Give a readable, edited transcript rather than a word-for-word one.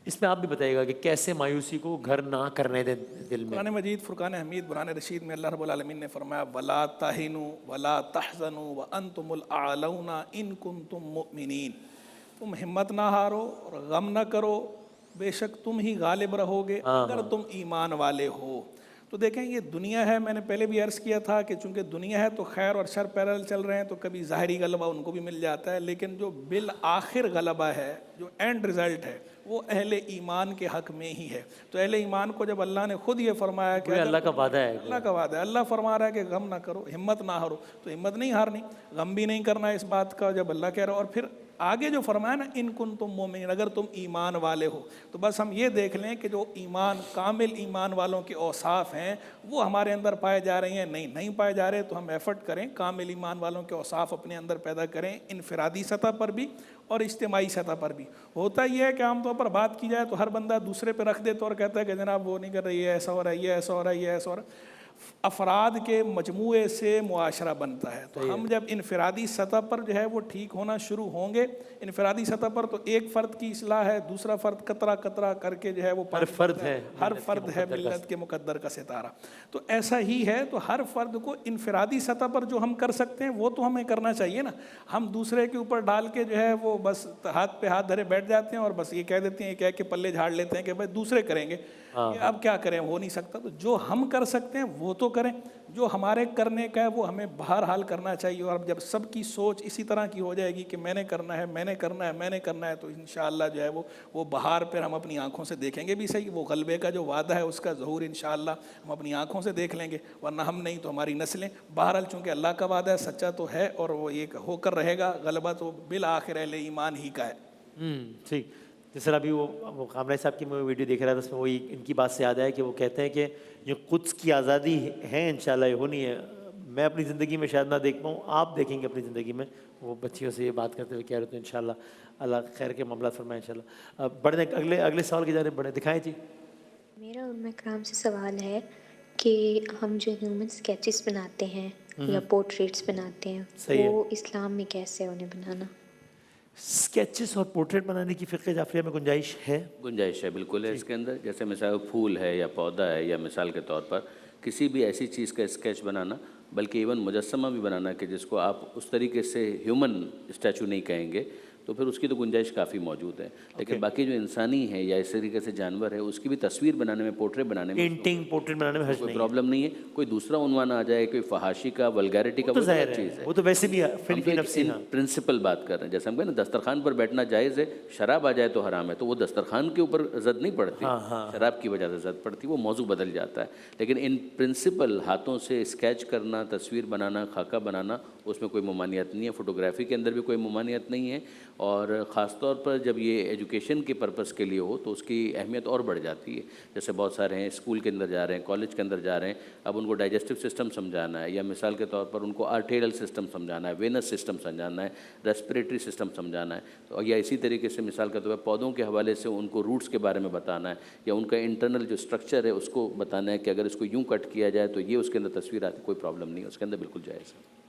اس میں آپ بھی بتائیے گا کہ کیسے مایوسی کو گھر نہ کرنے دیں دل میں. قرآن مجید فرقان حمید برہان رشید میں اللہ رب العالمین نے فرمایا وَلَا تَهِنُوا وَلَا تَحْزَنُوا وَأَنْتُمُ الْأَعْلَوْنَ إِن كُنتُم مُؤْمِنِينَ. تم ہمت نہ ہارو اور غم نہ کرو، بے شک تم ہی غالب رہو گے اگر تم ایمان والے ہو. تو دیکھیں یہ دنیا ہے، میں نے پہلے بھی عرض کیا تھا کہ چونکہ دنیا ہے تو خیر اور شر پیرل چل رہے ہیں، تو کبھی ظاہری غلبہ ان کو بھی مل جاتا ہے، لیکن جو بالآخر غلبہ ہے، جو اینڈ رزلٹ ہے، وہ اہل ایمان کے حق میں ہی ہے. تو اہل ایمان کو جب اللہ نے خود یہ فرمایا کہ اللہ کا وعدہ ہے، اللہ کا وعدہ ہے، اللہ فرما رہا ہے کہ غم نہ کرو، ہمت نہ ہارو، تو ہمت نہیں ہارنی، غم بھی نہیں کرنا اس بات کا جب اللہ کہہ رہا. اور پھر آگے جو فرمایا نا ان کنتم مومنین، اگر تم ایمان والے ہو. تو بس ہم یہ دیکھ لیں کہ جو ایمان، کامل ایمان والوں کے اوصاف ہیں وہ ہمارے اندر پائے جا رہے ہیں، نہیں پائے جا رہے، تو ہم ایفرٹ کریں کامل ایمان والوں کے اوصاف اپنے اندر پیدا کریں، انفرادی سطح پر بھی اور اجتماعی سطح پر بھی. ہوتا یہ ہے کہ عام طور پر بات کی جائے تو ہر بندہ دوسرے پہ رکھ دیتا اور کہتا ہے کہ جناب وہ نہیں کر رہی ہے، ایسا ہو رہا ہے، یہ ایسا ہو رہا ہے، یہ ایسا ہو رہا ہے. افراد کے مجموعے سے معاشرہ بنتا ہے. تو ہم جب انفرادی سطح پر جو ہے وہ ٹھیک ہونا شروع ہوں گے، انفرادی سطح پر، تو ایک فرد کی اصلاح ہے، دوسرا فرد قطرہ قطرہ کر کے جو ہے وہ ہر فرد ہے، ہر فرد ہے ملت کے مقدر کا ستارہ. تو ایسا ہی ہے. تو ہر فرد کو انفرادی سطح پر جو ہم کر سکتے ہیں وہ تو ہمیں کرنا چاہیے نا. ہم دوسرے کے اوپر ڈال کے جو ہے وہ بس ہاتھ پہ ہاتھ دھرے بیٹھ جاتے ہیں اور بس یہ کہہ دیتے ہیں، یہ کہہ کے پلے جھاڑ لیتے ہیں کہ بھائی دوسرے کریں گے. اب کیا کریں، ہو نہیں سکتا. تو جو ہم کر سکتے ہیں وہ تو کریں، جو ہمارے کرنے کا ہے وہ ہمیں بہرحال کرنا چاہیے. اور جب سب کی سوچ اسی طرح کی ہو جائے گی کہ میں نے کرنا ہے، میں نے کرنا ہے، میں نے کرنا ہے، تو انشاءاللہ جو ہے وہ بہار پھر ہم اپنی آنکھوں سے دیکھیں گے بھی صحیح. وہ غلبے کا جو وعدہ ہے اس کا ظہور انشاءاللہ ہم اپنی آنکھوں سے دیکھ لیں گے، ورنہ ہم نہیں تو ہماری نسلیں. بہرحال چونکہ اللہ کا وعدہ ہے، سچا تو ہے اور وہ ایک ہو کر رہے گا. غلبہ تو بالآخر اہل ایمان ہی کا ہے. ٹھیک. جس طرح ابھی وہ کامران صاحب کی میں ویڈیو دیکھ رہا تھا، اس میں وہی ان کی بات سے یاد آیا کہ وہ کہتے ہیں کہ یہ قدس کی آزادی ہے انشاءاللہ یہ ہونی ہے. میں اپنی زندگی میں شاید نہ دیکھ پاؤں، آپ دیکھیں گے اپنی زندگی میں. وہ بچیوں سے یہ بات کرتے ہوئے کہہ رہے تو انشاءاللہ اللہ خیر کے معاملات فرمائے انشاءاللہ. بڑھنے اگلے سوال کی جانب بڑھیں. دکھائیں جی. میرا علماء کرام سے سوال ہے کہ ہم جو ہیومن اسکیچز بناتے ہیں یا پورٹریٹس بناتے ہیں وہ اسلام میں کیسے انہیں بنانا؟ اسکیچز اور پورٹریٹ بنانے کی فقہ جعفریہ میں گنجائش ہے؟ گنجائش ہے، بالکل ہے اس کے اندر. جیسے مثال پھول ہے یا پودا ہے، یا مثال کے طور پر کسی بھی ایسی چیز کا اسکیچ بنانا، بلکہ ایون مجسمہ بھی بنانا کہ جس کو آپ اس طریقے سے ہیومن اسٹیچو نہیں کہیں گے، تو پھر اس کی تو گنجائش کافی موجود ہے. لیکن باقی جو انسانی ہے یا اس طریقے سے جانور ہے، اس کی بھی تصویر بنانے میں، پورٹریٹ بنانے میں، پینٹنگ پورٹریٹ بنانے میں حرج کوئی نہیں پرابلم نہیں ہے. کوئی دوسرا عنوان آ جائے، کوئی فحاشی کا، ولگیرٹی کا، تو وہ ظاہر الگ چیز ہے. وہ تو ویسے بھی ہم فن تو کی ایک نفسی. ان پرنسپل بات کر رہے ہیں. جیسے ہم کہیں نا دسترخوان پر بیٹھنا جائز ہے، شراب آ جائے تو حرام ہے، تو وہ دسترخوان کے اوپر زد نہیں پڑتی، شراب کی وجہ سے زد پڑتی، وہ موضوع بدل جاتا ہے. لیکن ان پرنسپل ہاتھوں سے اسکیچ کرنا، تصویر بنانا، خاکہ بنانا، اس میں کوئی ممانعت نہیں ہے. فوٹوگرافی کے اندر بھی کوئی ممانعت نہیں ہے. اور خاص طور پر جب یہ ایجوکیشن کے پرپس کے لیے ہو تو اس کی اہمیت اور بڑھ جاتی ہے. جیسے بہت سارے ہیں اسکول کے اندر جا رہے ہیں، کالج کے اندر جا رہے ہیں، اب ان کو ڈائجسٹو سسٹم سمجھانا ہے، یا مثال کے طور پر ان کو آرٹیریل سسٹم سمجھانا ہے، وینس سسٹم سمجھانا ہے، ریسپریٹری سسٹم سمجھانا ہے. تو یا اسی طریقے سے مثال کے طور پر پودوں کے حوالے سے ان کو روٹس کے بارے میں بتانا ہے، یا ان کا انٹرنل جو اسٹرکچر ہے اس کو بتانا ہے کہ اگر اس کو یوں کٹ کیا جائے تو یہ اس کے اندر تصویر آتی، کوئی پرابلم نہیں ہے، اس کے اندر بالکل جائز ہے.